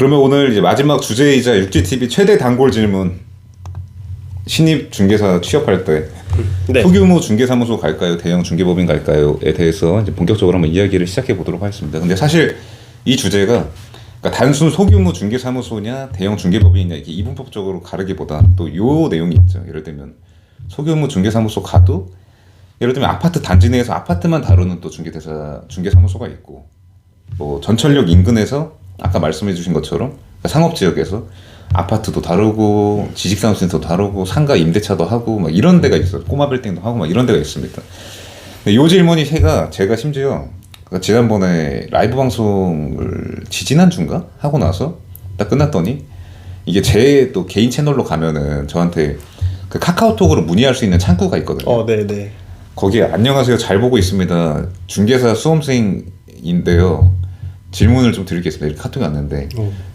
그러면 오늘 이제 마지막 주제이자 육지TV 최대 단골 질문. 신입 중개사 취업할 때 네. 소규모 중개사무소 갈까요? 대형 중개법인 갈까요?에 대해서 이제 본격적으로 한번 이야기를 시작해 보도록 하겠습니다. 근데 사실 이 주제가 그러니까 단순 소규모 중개사무소냐 대형 중개법인이냐 이렇게 이분법적으로 가르기보다 또 요 내용이 있죠. 예를 들면 소규모 중개사무소 가도 예를 들면 아파트 단지 내에서 아파트만 다루는 또 중개사무소가 있고 뭐 전철역 인근에서 아까 말씀해 주신 것처럼 상업 지역에서 아파트도 다루고 지식산업센터도 다루고 상가 임대차도 하고 막 이런 데가 있어요. 꼬마 빌딩도 하고 막 이런 데가 있습니다. 근데 요 질문이 제가 심지어 지난번에 라이브 방송을 지지난주인가 하고 나서 딱 끝났더니 이게 제 또 개인 채널로 가면은 저한테 그 카카오톡으로 문의할 수 있는 창구가 있거든요. 네네. 거기에 안녕하세요, 잘 보고 있습니다. 중개사 수험생인데요. 질문을 좀 드리겠습니다. 이렇게 카톡이 왔는데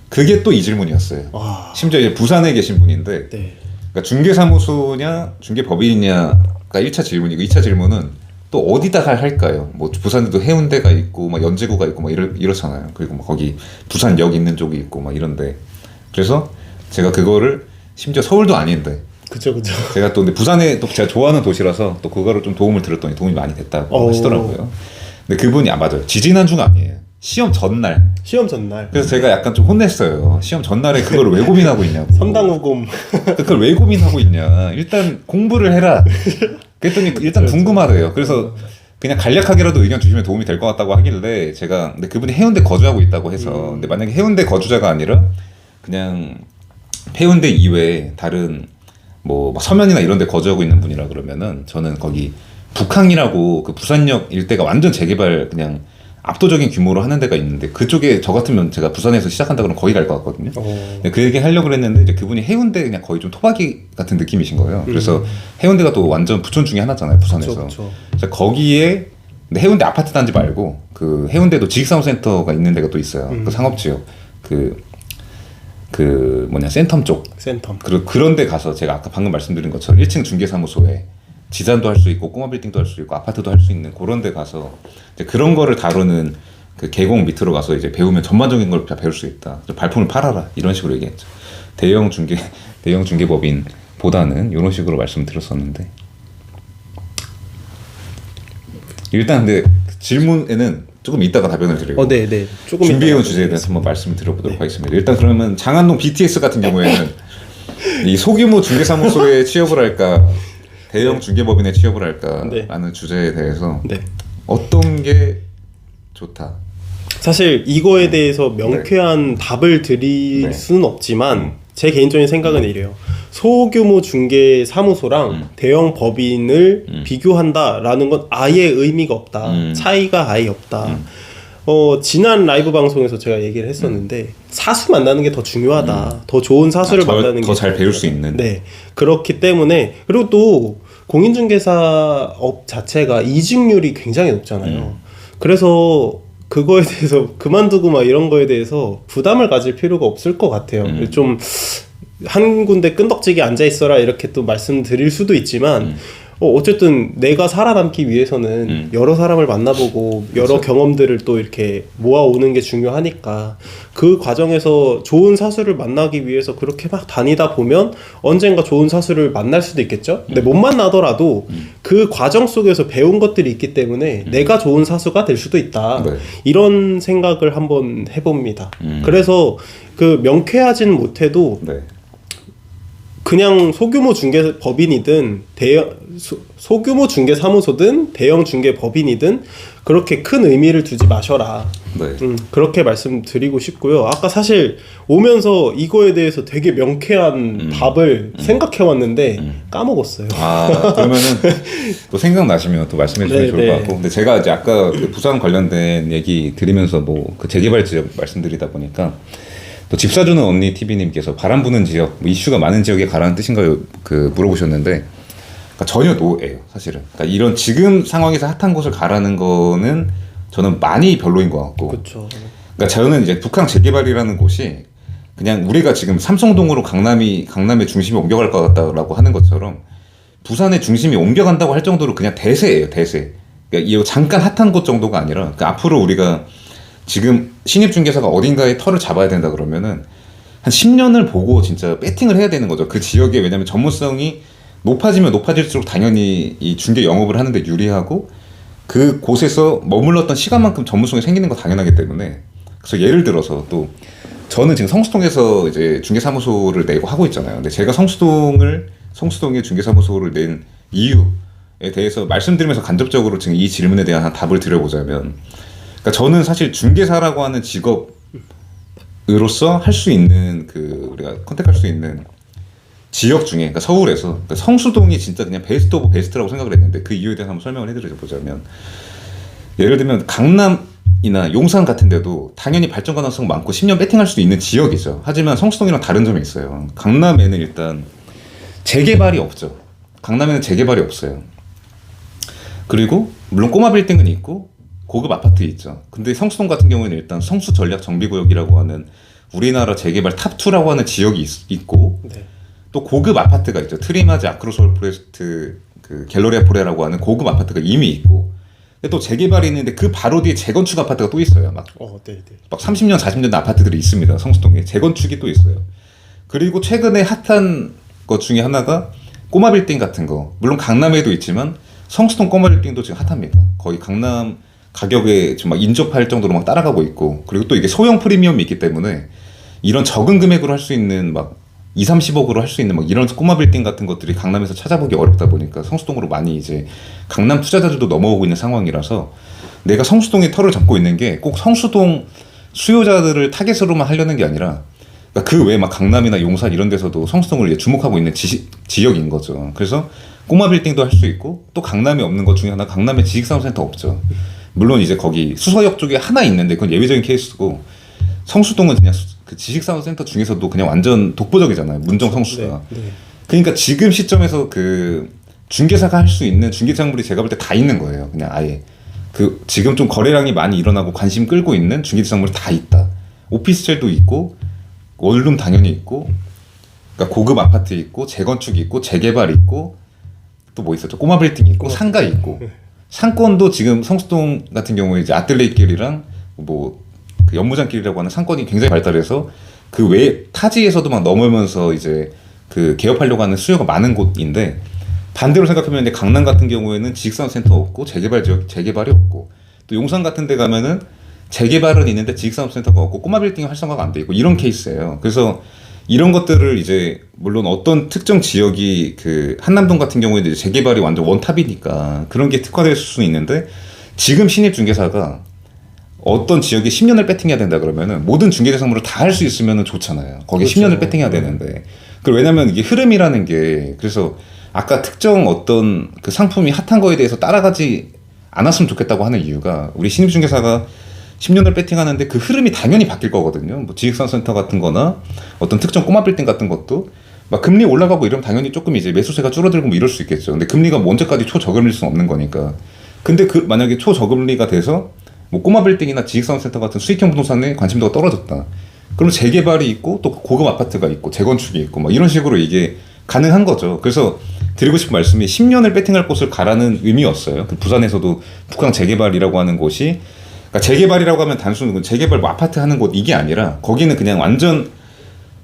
그게 또 이 질문이었어요. 심지어 이제 부산에 계신 분인데 네. 그러니까 중개사무소냐 중개법인이냐가 1차 질문이고 2차 질문은 또 어디다가 할까요? 뭐 부산에도 해운대가 있고 막 연제구가 있고 막 이렇잖아요. 그리고 막 거기 부산역 있는 쪽이 있고 막 이런데 그래서 제가 그거를 심지어 서울도 아닌데 그쵸. 제가 또 근데 부산에 또 제가 좋아하는 도시라서 또 그거를 좀 도움을 드렸더니 도움이 많이 됐다고 하시더라고요. 근데 그분이 맞아요. 지지난주가 아니에요. 시험 전날. 그래서 제가 약간 좀 혼냈어요. 시험 전날에 그걸 왜 고민하고 있냐고. 선당후금. 그걸 왜 고민하고 있냐. 일단 공부를 해라. 그랬더니 일단 궁금하대요. 그래서 그냥 간략하게라도 의견 주시면 도움이 될 것 같다고 하길래 제가 근데 그분이 해운대 거주하고 있다고 해서 근데 만약에 해운대 거주자가 아니라 그냥 해운대 이외에 다른 뭐 서면이나 이런 데 거주하고 있는 분이라 그러면은 저는 거기 북항이라고 그 부산역 일대가 완전 재개발 그냥 압도적인 규모로 하는 데가 있는데 그쪽에 저 같으면 제가 부산에서 시작한다 그러면 거기 갈 것 같거든요. 그 얘기 하려고 그랬는데 이제 그분이 해운대 그냥 거의 좀 토박이 같은 느낌이신 거예요. 그래서 해운대가 또 완전 부촌 중에 하나잖아요, 부산에서. 그쵸. 그래서 거기에 근데 해운대 아파트 단지 말고 그 해운대도 지식산업센터가 있는 데가 또 있어요. 그 상업지역 그 뭐냐 센텀 쪽. 그런 데 가서 제가 아까 방금 말씀드린 것처럼 1층 중개사무소에 지산도 할 수 있고 꼬마 빌딩도 할 수 있고 아파트도 할 수 있는 그런 데 가서 이제 그런 거를 다루는 그 계곡 밑으로 가서 이제 배우면 전반적인 걸 다 배울 수 있다. 발품을 팔아라 이런 식으로 얘기했죠. 대형 중개법인보다는 이런 식으로 말씀드렸었는데 일단 근데 질문에는 조금 이따가 답변을 드리고 네. 조금 준비해온 주제에 대해서 한번 말씀을 드려보도록 하겠습니다. 일단 그러면 장안동 BTS 같은 경우에는 이 소규모 중개사무소에 취업을 할까 대형 중개법인에 취업을 할까라는 주제에 대해서 어떤 게 좋다? 사실 이거에 대해서 명쾌한 답을 드릴 수는 없지만 제 개인적인 생각은 이래요. 소규모 중개 사무소랑 대형 법인을 비교한다라는 건 아예 의미가 없다. 차이가 아예 없다. 지난 라이브 방송에서 제가 얘기를 했었는데 사수 만나는 게 더 중요하다. 더 좋은 사수를 만나는 게 더 잘 배울 수 있는. 네. 그렇기 때문에 그리고 또 공인중개사업 자체가 이직률이 굉장히 높잖아요. 그래서 그거에 대해서 그만두고 막 이런 거에 대해서 부담을 가질 필요가 없을 것 같아요. 좀 한 군데 끈덕지게 앉아 있어라 이렇게 또 말씀드릴 수도 있지만 어쨌든 내가 살아남기 위해서는 여러 사람을 만나보고 여러 경험들을 또 이렇게 모아오는 게 중요하니까 그 과정에서 좋은 사수를 만나기 위해서 그렇게 막 다니다 보면 언젠가 좋은 사수를 만날 수도 있겠죠. 근데 못 만나더라도 그 과정 속에서 배운 것들이 있기 때문에 내가 좋은 사수가 될 수도 있다. 이런 생각을 한번 해봅니다. 그래서 그 명쾌하진 못해도 그냥 소규모 중개 법인이든 소규모 중개 사무소든 대형 중개 법인이든 그렇게 큰 의미를 두지 마셔라. 그렇게 말씀드리고 싶고요. 아까 사실 오면서 이거에 대해서 되게 명쾌한 답을 생각해 왔는데 까먹었어요. 그러면은 또 생각나시면 또 말씀해 주시면 좋을 것 같고. 근데 제가 이제 아까 그 부산 관련된 얘기 드리면서 뭐 그 재개발 지역 말씀드리다 보니까 또 집 사주는 언니 TV님께서 바람 부는 지역, 뭐 이슈가 많은 지역에 가라는 뜻인가요? 그 물어보셨는데 그러니까 전혀 노예요, 사실은. 그러니까 이런 지금 상황에서 핫한 곳을 가라는 거는 저는 많이 별로인 것 같고. 그러니까 저는 이제 북한 재개발이라는 곳이 그냥 우리가 지금 삼성동으로 강남의 중심이 옮겨갈 것 같다라고 하는 것처럼 부산의 중심이 옮겨간다고 할 정도로 그냥 대세예요, 대세. 그러니까 이 잠깐 핫한 곳 정도가 아니라 그러니까 앞으로 우리가 지금 신입중개사가 어딘가에 털을 잡아야 된다 그러면은 한 10년을 보고 진짜 배팅을 해야 되는 거죠. 그 지역에. 왜냐면 전문성이 높아지면 높아질수록 당연히 이 중개 영업을 하는데 유리하고 그 곳에서 머물렀던 시간만큼 전문성이 생기는 거 당연하기 때문에. 그래서 예를 들어서 또 저는 지금 성수동에서 이제 중개사무소를 내고 하고 있잖아요. 근데 제가 성수동에 중개사무소를 낸 이유에 대해서 말씀드리면서 간접적으로 지금 이 질문에 대한 답을 드려보자면, 그러니까 저는 사실 중개사라고 하는 직업으로서 할 수 있는 그 우리가 컨택할 수 있는 지역 중에, 그러니까 서울에서 그러니까 성수동이 진짜 그냥 베스트 오브 베스트라고 생각을 했는데 그 이유에 대해서 한번 설명을 해드려보자면, 예를 들면 강남이나 용산 같은 데도 당연히 발전 가능성 많고 10년 배팅할 수도 있는 지역이죠. 하지만 성수동이랑 다른 점이 있어요. 강남에는 일단 재개발이 없죠. 강남에는 재개발이 없어요. 그리고 물론 꼬마 빌딩은 있고 고급 아파트 있죠. 근데 성수동 같은 경우에는 일단 성수 전략 정비구역이라고 하는 우리나라 재개발 탑2라고 하는 지역이 있고, 네. 또 고급 아파트가 있죠. 트리마즈, 아크로솔 프레스트, 그 갤러리아 포레라고 하는 고급 아파트가 이미 있고, 근데 또 재개발이 있는데 그 바로 뒤에 재건축 아파트가 또 있어요. 막 30년, 40년 된 아파트들이 있습니다. 성수동에 재건축이 또 있어요. 그리고 최근에 핫한 것 중에 하나가 꼬마 빌딩 같은 거. 물론 강남에도 있지만 성수동 꼬마 빌딩도 지금 핫합니다. 거의 강남 가격에 지금 막 인접할 정도로 막 따라가고 있고, 그리고 또 이게 소형 프리미엄이 있기 때문에 이런 적은 금액으로 할 수 있는 막 2, 30억으로 할 수 있는 막 이런 꼬마 빌딩 같은 것들이 강남에서 찾아보기 어렵다 보니까 성수동으로 많이 이제 강남 투자자들도 넘어오고 있는 상황이라서, 내가 성수동에 털을 잡고 있는 게 꼭 성수동 수요자들을 타겟으로만 하려는 게 아니라, 그러니까 그 외에 막 강남이나 용산 이런 데서도 성수동을 이제 주목하고 있는 지역인 거죠. 그래서 꼬마 빌딩도 할 수 있고, 또 강남에 없는 것 중에 하나, 강남에 지식산업센터 없죠. 물론 이제 거기 수서역 쪽에 하나 있는데 그건 예외적인 케이스고, 성수동은 그냥 그 지식산업센터 중에서도 그냥 완전 독보적이잖아요. 문정 성수가. 네. 그러니까 지금 시점에서 그 중개사가 할 수 있는 중개작물이 제가 볼 때 다 있는 거예요. 그냥 아예 그 지금 좀 거래량이 많이 일어나고 관심 끌고 있는 중개작물이 다 있다. 오피스텔도 있고, 원룸 당연히 있고, 그러니까 고급 아파트 있고, 재건축 있고, 재개발 있고, 또 뭐 있었죠? 꼬마 빌딩 있고, 상가 있고. 상권도 지금 성수동 같은 경우에 이제 아틀레이길이랑 뭐 그 연무장길이라고 하는 상권이 굉장히 발달해서 그 외 타지에서도 막 넘으면서 이제 그 개업하려고 하는 수요가 많은 곳인데, 반대로 생각하면 이제 강남 같은 경우에는 지식산업센터 없고 재개발이 없고, 또 용산 같은 데 가면은 재개발은 있는데 지식산업센터가 없고 꼬마 빌딩이 활성화가 안 돼 있고 이런 케이스예요. 그래서 이런 것들을 이제 물론 어떤 특정 지역이 그 한남동 같은 경우에는 이제 재개발이 완전 원탑이니까 그런 게 특화될 수는 있는데, 지금 신입 중개사가 어떤 지역에 10년을 배팅해야 된다 그러면은 모든 중개대상물을 다 할 수 있으면 좋잖아요. 거기에 그렇죠. 10년을 배팅해야 되는데. 그 왜냐면 이게 흐름이라는 게, 그래서 아까 특정 어떤 그 상품이 핫한 거에 대해서 따라가지 않았으면 좋겠다고 하는 이유가, 우리 신입 중개사가 10년을 배팅하는데 그 흐름이 당연히 바뀔 거거든요. 뭐 지식산센터 같은 거나 어떤 특정 꼬마 빌딩 같은 것도 막 금리 올라가고 이러면 당연히 조금 이제 매수세가 줄어들고 뭐 이럴 수 있겠죠. 근데 금리가 뭐 언제까지 초저금리일 수는 없는 거니까. 근데 그 만약에 초저금리가 돼서 뭐 꼬마 빌딩이나 지식산업센터 같은 수익형 부동산에 관심도가 떨어졌다. 그럼 재개발이 있고 또 고급 아파트가 있고 재건축이 있고 막 이런 식으로 이게 가능한 거죠. 그래서 드리고 싶은 말씀이 10년을 배팅할 곳을 가라는 의미였어요. 그 부산에서도 북항 재개발이라고 하는 곳이, 그러니까 재개발이라고 하면 단순히 재개발 뭐 아파트 하는 곳 이게 아니라, 거기는 그냥 완전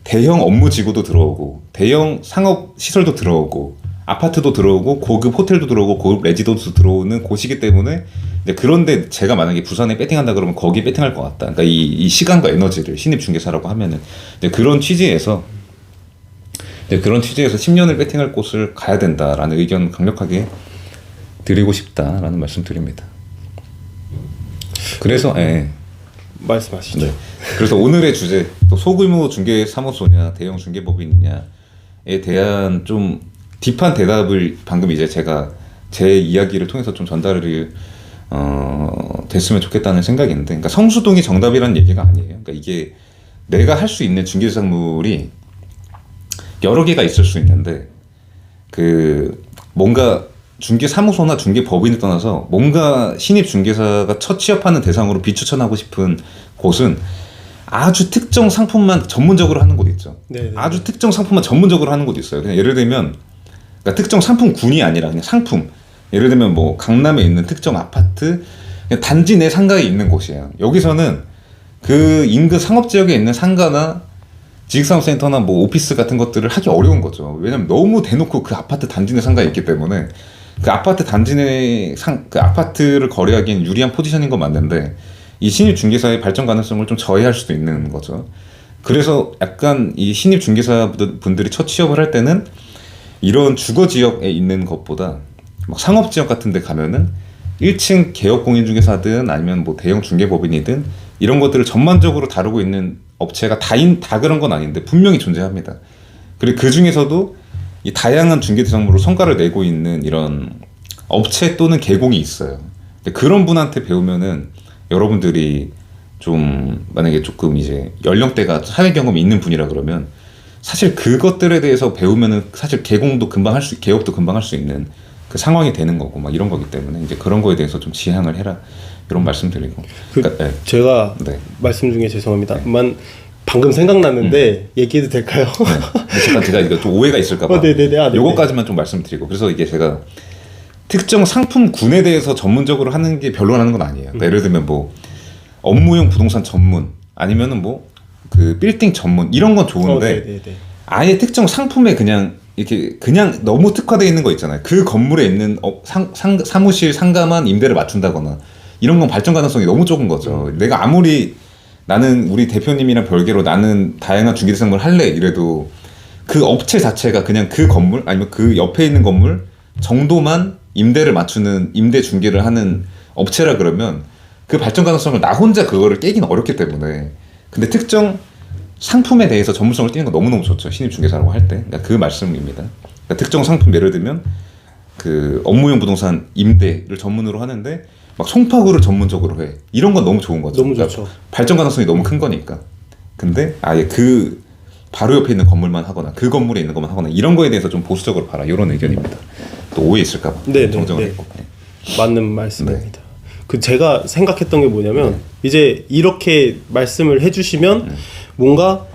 대형 업무 지구도 들어오고 대형 상업 시설도 들어오고 아파트도 들어오고 고급 호텔도 들어오고 고급 레지던스도 들어오는 곳이기 때문에, 그런데 제가 만약에 부산에 배팅한다 그러면 거기 배팅할 것 같다. 그러니까 이 시간과 에너지를 신입 중개사라고 하면은 그런 취지에서 10년을 배팅할 곳을 가야 된다라는 의견 강력하게 드리고 싶다라는 말씀드립니다. 그래서 말씀하시죠. 네. 그래서 오늘의 주제, 또 소규모 중개사무소냐 대형 중개법인이냐에 대한 좀 딥한 대답을 방금 이제 제가 제 이야기를 통해서 좀 전달을 됐으면 좋겠다는 생각인데, 그러니까 성수동이 정답이라는 얘기가 아니에요. 그러니까 이게 내가 할 수 있는 중개작물이 여러 개가 있을 수 있는데, 그 뭔가 중개사무소나 중개법인을 떠나서 뭔가 신입 중개사가 첫 취업하는 대상으로 비추천하고 싶은 곳은 아주 특정 상품만 전문적으로 하는 곳 있죠. 네네. 아주 특정 상품만 전문적으로 하는 곳 있어요. 그냥 예를 들면, 그러니까 특정 상품군이 아니라 그냥 상품. 예를 들면 뭐 강남에 있는 특정 아파트, 그냥 단지 내 상가에 있는 곳이에요. 여기서는 그 인근 상업 지역에 있는 상가나 지식산업센터나 뭐 오피스 같은 것들을 하기 어려운 거죠. 왜냐면 너무 대놓고 그 아파트 단지 내 상가에 있기 때문에 그 아파트 단지 내 그 아파트를 거래하기엔 유리한 포지션인 건 맞는데 이 신입 중개사의 발전 가능성을 좀 저해할 수도 있는 거죠. 그래서 약간 이 신입 중개사 분들이 첫 취업을 할 때는 이런 주거 지역에 있는 것보다 막 상업 지역 같은 데 가면은 1층 개업 공인중개사든 아니면 뭐 대형 중개법인이든 이런 것들을 전반적으로 다루고 있는 업체가 다 그런 건 아닌데 분명히 존재합니다. 그리고 그 중에서도 이 다양한 중개 대상물로 성과를 내고 있는 이런 업체 또는 계공이 있어요. 근데 그런 분한테 배우면은 여러분들이 좀 만약에 조금 이제 연령대가 사회 경험이 있는 분이라 그러면 사실 그것들에 대해서 배우면은 사실 개업도 금방 할 수 있는 그 상황이 되는 거고 막 이런 거기 때문에 이제 그런 거에 대해서 좀 지향을 해라 이런 말씀드리고. 그러니까, 네. 제가 네. 말씀 중에 죄송합니다만 방금 생각났는데 얘기해도 될까요? 네. 잠깐 제가 이거 좀 오해가 있을까봐. 네네. 요거까지만 좀 말씀드리고 그래서 이게 제가 특정 상품군에 대해서 전문적으로 하는 게 별로 하는 건 아니에요. 그러니까 예를 들면 뭐 업무용 부동산 전문 아니면은 뭐 그 빌딩 전문 이런 건 좋은데 아예 특정 상품에 그냥 이렇게 그냥 너무 특화되어 있는 거 있잖아요. 그 건물에 있는 사무실 상가만 임대를 맞춘다거나 이런 건 발전 가능성이 너무 적은 거죠. 내가 아무리 나는 우리 대표님이랑 별개로 나는 다양한 중개대상물 할래 이래도 그 업체 자체가 그냥 그 건물 아니면 그 옆에 있는 건물 정도만 임대를 맞추는 임대 중개를 하는 업체라 그러면 그 발전 가능성을 나 혼자 그거를 깨기는 어렵기 때문에 근데 특정 상품에 대해서 전문성을 띄는 거 너무너무 좋죠. 신입 중개사라고 할 때. 그러니까 그 말씀입니다. 그러니까 특정 상품 예를 들면 그 업무용 부동산 임대를 전문으로 하는데 막 송파구를 전문적으로 해. 이런 건 너무 좋은 거죠. 너무 그러니까 좋죠. 발전 가능성이 너무 큰 거니까. 근데 아예 그 바로 옆에 있는 건물만 하거나 그 건물에 있는 것만 하거나 이런 거에 대해서 좀 보수적으로 봐라. 이런 의견입니다. 또 오해 있을까 봐. 정정을 했고. 네. 맞는 말씀입니다. 그 제가 생각했던 게 뭐냐면 이제 이렇게 말씀을 해주시면 뭔가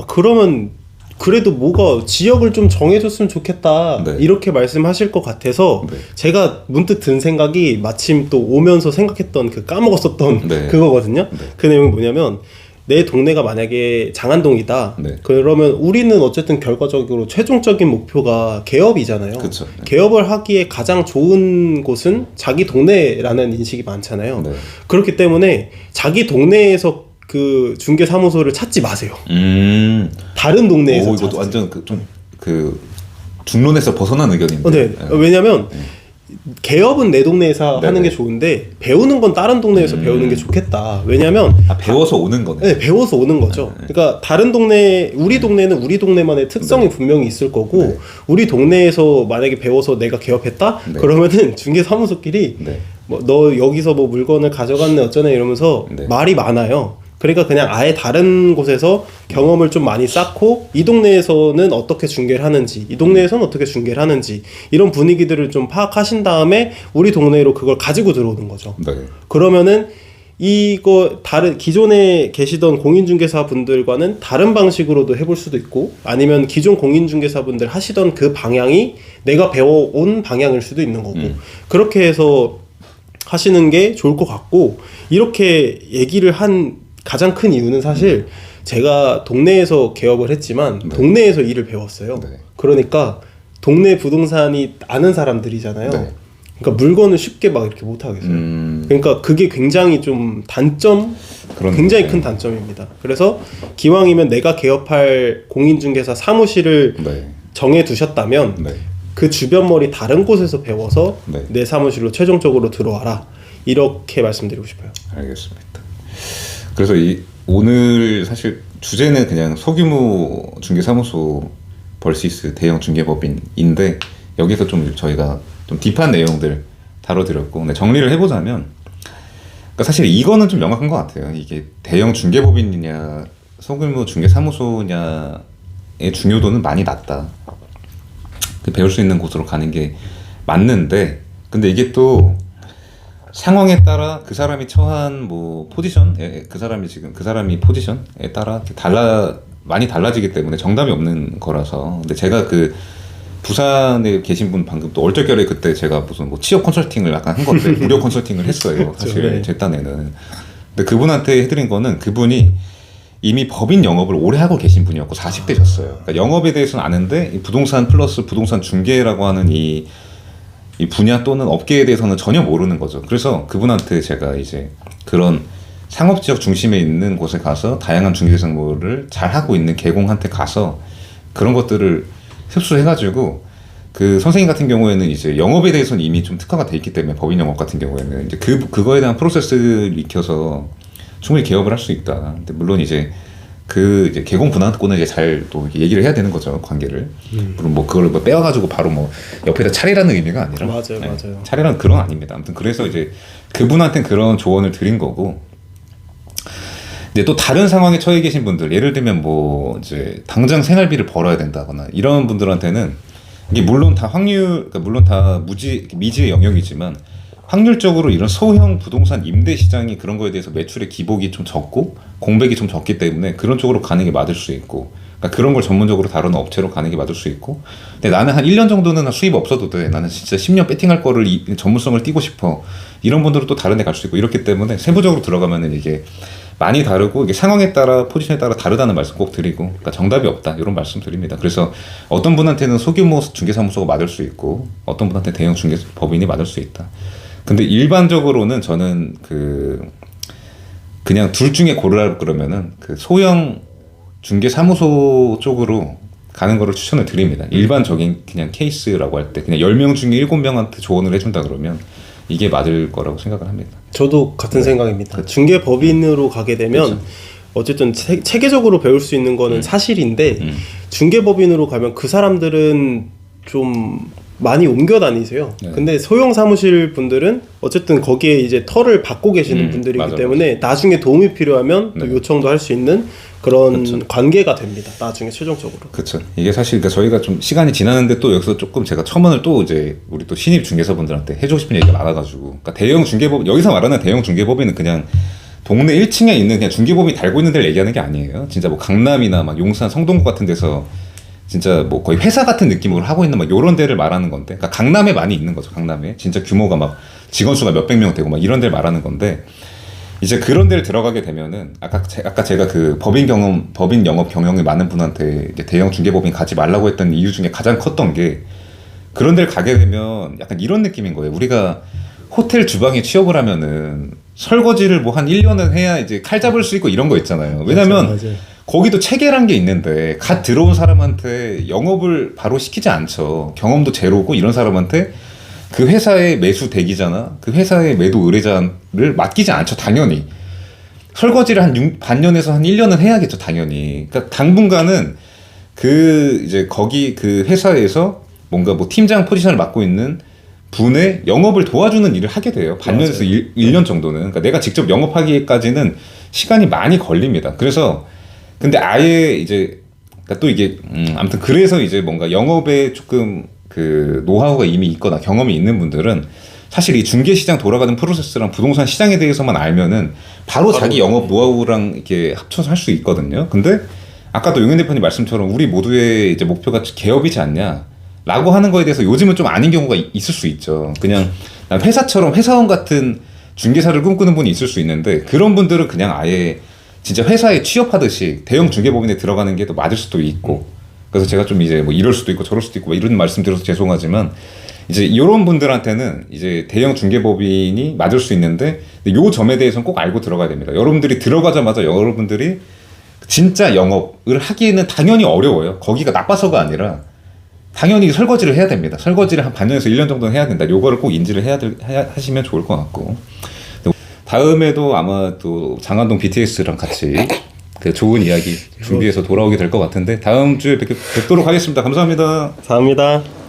그러면 그래도 뭐가 지역을 좀 정해줬으면 좋겠다 이렇게 말씀하실 것 같아서 제가 문득 든 생각이 마침 또 오면서 생각했던 그 까먹었었던 그거거든요. 그 내용이 뭐냐면 내 동네가 만약에 장안동이다. 그러면 우리는 어쨌든 결과적으로 최종적인 목표가 개업이잖아요. 그쵸. 개업을 하기에 가장 좋은 곳은 자기 동네라는 인식이 많잖아요. 그렇기 때문에 자기 동네에서 그 중개사무소를 찾지 마세요. 다른 동네에서 이것도 찾으세요. 완전 그 중론에서 벗어난 의견인데. 왜냐면 개업은 내 동네에서 하는 게 좋은데 배우는 건 다른 동네에서 배우는 게 좋겠다. 왜냐면 배워서 오는 거네. 네, 배워서 오는 거죠. 그러니까 다른 동네, 우리 동네는 우리 동네만의 특성이 분명히 있을 거고 우리 동네에서 만약에 배워서 내가 개업했다? 그러면은 중개사무소끼리 뭐 너 여기서 뭐 물건을 가져갔네 어쩌네 이러면서 말이 많아요. 그러니까 그냥 아예 다른 곳에서 경험을 좀 많이 쌓고 이 동네에서는 어떻게 중개를 하는지 이 동네에서는 어떻게 중개를 하는지 이런 분위기들을 좀 파악하신 다음에 우리 동네로 그걸 가지고 들어오는 거죠. 그러면은 이거 다른 기존에 계시던 공인중개사 분들과는 다른 방식으로도 해볼 수도 있고 아니면 기존 공인중개사 분들 하시던 그 방향이 내가 배워온 방향일 수도 있는 거고 그렇게 해서 하시는 게 좋을 것 같고 이렇게 얘기를 한 가장 큰 이유는 사실 제가 동네에서 개업을 했지만 동네에서 일을 배웠어요. 그러니까 동네 부동산이 아는 사람들이잖아요. 그러니까 물건을 쉽게 막 이렇게 못 하겠어요. 그러니까 그게 굉장히 좀 굉장히 큰 단점입니다. 그래서 기왕이면 내가 개업할 공인중개사 사무실을 정해 두셨다면 그 주변머리 다른 곳에서 배워서 내 사무실로 최종적으로 들어와라. 이렇게 말씀드리고 싶어요. 알겠습니다. 그래서 오늘 사실 주제는 그냥 소규모 중개사무소 vs 대형 중개법인인데 여기서 좀 저희가 좀 딥한 내용들 다뤄드렸고 정리를 해보자면 그러니까 사실 이거는 좀 명확한 것 같아요. 이게 대형 중개법인이냐 소규모 중개사무소냐의 중요도는 많이 낮다. 배울 수 있는 곳으로 가는 게 맞는데 근데 이게 또 상황에 따라 그 사람이 처한 뭐 포지션에 그 사람이 포지션에 따라 많이 달라지기 때문에 정답이 없는 거라서 근데 제가 그 부산에 계신 분 방금 또 얼떨결에 그때 제가 무슨 뭐 취업 컨설팅을 약간 한 건데 무료 컨설팅을 했어요. 사실 제 딴에는 근데 그분한테 해드린 거는 그분이 이미 법인 영업을 오래 하고 계신 분이었고 40대셨어요. 그러니까 영업에 대해서는 아는데 이 부동산 플러스 부동산 중개라고 하는 이 분야 또는 업계에 대해서는 전혀 모르는 거죠. 그래서 그분한테 제가 이제 그런 상업지역 중심에 있는 곳에 가서 다양한 중개상무를 잘 하고 있는 계공한테 가서 그런 것들을 흡수해가지고 그 선생님 같은 경우에는 이제 영업에 대해서는 이미 좀 특화가 돼 있기 때문에 법인 영업 같은 경우에는 이제 그거에 대한 프로세스를 익혀서 충분히 개업을 할 수 있다. 근데 물론 이제 그 이제 개공 분한테는 이제 잘 또 얘기를 해야 되는 거죠, 관계를. 물론 뭐 그걸 뭐 빼와가지고 바로 뭐 옆에다 차리라는 의미가 아니라. 맞아요, 맞아요. 차리라는 그런 아닙니다. 아무튼 그래서 이제 그분한테는 그런 조언을 드린 거고. 근데 또 다른 상황에 처해 계신 분들, 예를 들면 뭐 이제 당장 생활비를 벌어야 된다거나 이런 분들한테는 이게 물론 다 그러니까 물론 다 미지의 영역이지만 확률적으로 이런 소형 부동산 임대 시장이 그런 거에 대해서 매출의 기복이 좀 적고 공백이 좀 적기 때문에 그런 쪽으로 가는 게 맞을 수 있고, 그러니까 그런 걸 전문적으로 다루는 업체로 가는 게 맞을 수 있고, 근데 나는 한 1년 정도는 수입 없어도 돼, 나는 진짜 10년 배팅할 거를 전문성을 띄고 싶어, 이런 분들은 또 다른 데 갈 수 있고, 이렇기 때문에 세부적으로 들어가면은 이게 많이 다르고 이게 상황에 따라 포지션에 따라 다르다는 말씀 꼭 드리고, 그러니까 정답이 없다 이런 말씀 드립니다. 그래서 어떤 분한테는 소규모 중개사무소가 맞을 수 있고 어떤 분한테 대형 중개법인이 맞을 수 있다. 근데 일반적으로는 저는 그냥 둘 중에 고르라 그러면은 그 소형 중개사무소 쪽으로 가는 거를 추천을 드립니다. 일반적인 그냥 케이스라고 할 때 그냥 10명 중에 7명한테 조언을 해준다 그러면 이게 맞을 거라고 생각을 합니다. 저도 같은 네. 생각입니다. 그쵸. 중개법인으로 가게 되면 그쵸. 어쨌든 체계적으로 배울 수 있는 거는 사실인데 중개법인으로 가면 그 사람들은 좀 많이 옮겨 다니세요. 네. 근데 소형 사무실 분들은 어쨌든 거기에 이제 털을 받고 계시는 분들이기 맞아, 때문에 나중에 도움이 필요하면 또 네. 요청도 할 수 있는 그런 그쵸. 관계가 됩니다. 나중에 최종적으로. 그렇죠. 이게 사실 그러니까 저희가 좀 시간이 지나는데 또 여기서 조금 제가 첨언을 또 이제 우리 또 신입 중개사분들한테 해주고 싶은 얘기가 많아가지고, 그러니까 대형 중개법, 여기서 말하는 대형 중개법인은 그냥 동네 1층에 있는 그냥 중개법이 달고 있는 데를 얘기하는 게 아니에요. 진짜 뭐 강남이나 막 용산, 성동구 같은 데서 진짜 뭐 거의 회사 같은 느낌으로 하고 있는 막 요런 데를 말하는 건데, 그러니까 강남에 많이 있는 거죠. 강남에 진짜 규모가 막 직원 수가 몇백 명 되고 막 이런 데를 말하는 건데, 이제 그런 데를 들어가게 되면은 아까 제가 그 법인 영업 경영이 많은 분한테 이제 대형 중개법인 가지 말라고 했던 이유 중에 가장 컸던 게, 그런 데를 가게 되면 약간 이런 느낌인 거예요. 우리가 호텔 주방에 취업을 하면은 설거지를 뭐 한 1년은 해야 이제 칼 잡을 수 있고 이런 거 있잖아요. 왜냐면 맞아요. 거기도 체계란 게 있는데 갓 들어온 사람한테 영업을 바로 시키지 않죠. 경험도 제로고 이런 사람한테 그 회사의 매수 대기자나 그 회사의 매도 의뢰자를 맡기지 않죠. 당연히 설거지를 한 반년에서 한 1년은 해야겠죠. 당연히. 그러니까 당분간은 그 이제 거기 그 회사에서 뭔가 뭐 팀장 포지션을 맡고 있는 분의 영업을 도와주는 일을 하게 돼요. 반년에서 1년 정도는. 그러니까 내가 직접 영업하기까지는 시간이 많이 걸립니다. 그래서 근데 아예 이제 그러니까 또 이게 아무튼 그래서 이제 뭔가 영업에 조금 그 노하우가 이미 있거나 경험이 있는 분들은 사실 이 중개 시장 돌아가는 프로세스랑 부동산 시장에 대해서만 알면은 바로 자기 영업 노하우랑 이렇게 합쳐서 할 수 있거든요. 근데 아까도 용현 대표님 말씀처럼 우리 모두의 이제 목표가 개업이지 않냐 라고 하는 거에 대해서 요즘은 좀 아닌 경우가 있을 수 있죠. 그냥 회사처럼 회사원 같은 중개사를 꿈꾸는 분이 있을 수 있는데, 그런 분들은 그냥 아예 진짜 회사에 취업하듯이 대형 중개법인에 들어가는 게 더 맞을 수도 있고, 그래서 제가 좀 이제 뭐 이럴 수도 있고 저럴 수도 있고 이런 말씀 드려서 죄송하지만 이제 이런 분들한테는 이제 대형 중개법인이 맞을 수 있는데, 요 점에 대해서는 꼭 알고 들어가야 됩니다. 여러분들이 들어가자마자 여러분들이 진짜 영업을 하기에는 당연히 어려워요. 거기가 나빠서가 아니라 당연히 설거지를 해야 됩니다. 설거지를 한 반년에서 1년 정도는 해야 된다. 요거를 꼭 인지를 하시면 좋을 것 같고, 다음에도 아마 또 장안동 BTS랑 같이 그 좋은 이야기 준비해서 돌아오게 될 것 같은데 다음 주에 뵙도록 하겠습니다. 감사합니다. 감사합니다.